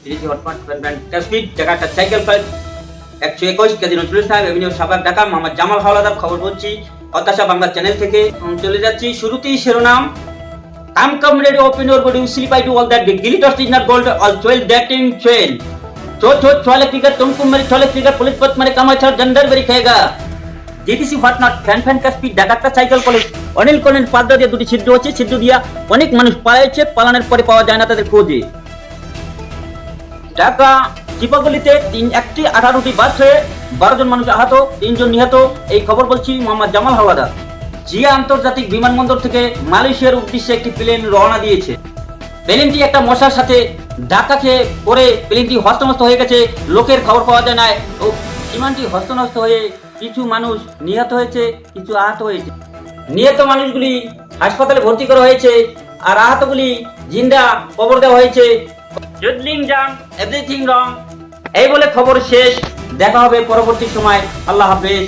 তিরিশে hotpot speed জায়গাটা cycle plus 121 Kazi Nazrul সাহেব এভিনিউ সাবাক ঢাকা। মোহাম্মদ জামাল হাওলাদার খবর বলছি হতাশা বাংলা চ্যানেল থেকে। চলে যাচ্ছি শুরুতেই শিরোনাম। Come ready, open your body, sleep, I do all that. The glitters is not gold, all 12 dating trail. छोले फिगर तुमको मेरे छोले फिगर पुलिस पत मेरे कमा छड़ जंदर बेरी खाएगा। জিটিসি হট নট ফ্যান কা স্পিড ঢাকা সাইকেল কলেজ অনিল কলেজ পাদ্দা দিয়ে দুটি ছিদ্র হচ্ছে, ছিদ্র দিয়া অনেক মানুষ পালাইছে, পালানোর পরে পাওয়া যায় না তাদের খোঁজে। ঢাকা চিপাগলিতে 18টি বাস হয়ে 12 জন মানুষ আহত, 3 জন নিহত। এই খবর বলছি মোহাম্মদ জামাল হাওলাদার। জিয়া আন্তর্জাতিক বিমানবন্দর থেকে মালয়েশিয়ার উদ্দেশ্যে একটি প্লেন রওনা দিয়েছে। প্লেনটি একটা মশার সাথে ধাক্কা খেয়ে পরে প্লেনটি হস্তনষ্ট হয়ে গেছে, লোকের খবর পাওয়া যায় না। ও বিমানটি হস্তনষ্ট হয়ে কিছু মানুষ নিহত হয়েছে, কিছু আহত হয়েছে। নিহত মানুষগুলি হাসপাতালে ভর্তি করা হয়েছে, আর আহতগুলি জিন্দা কবর দেওয়া হয়েছে। জুডলিং জাম এভরিথিং রং। এই বলে খবর শেষ। দেখা হবে পরবর্তী সময়। আল্লাহ হাফেজ।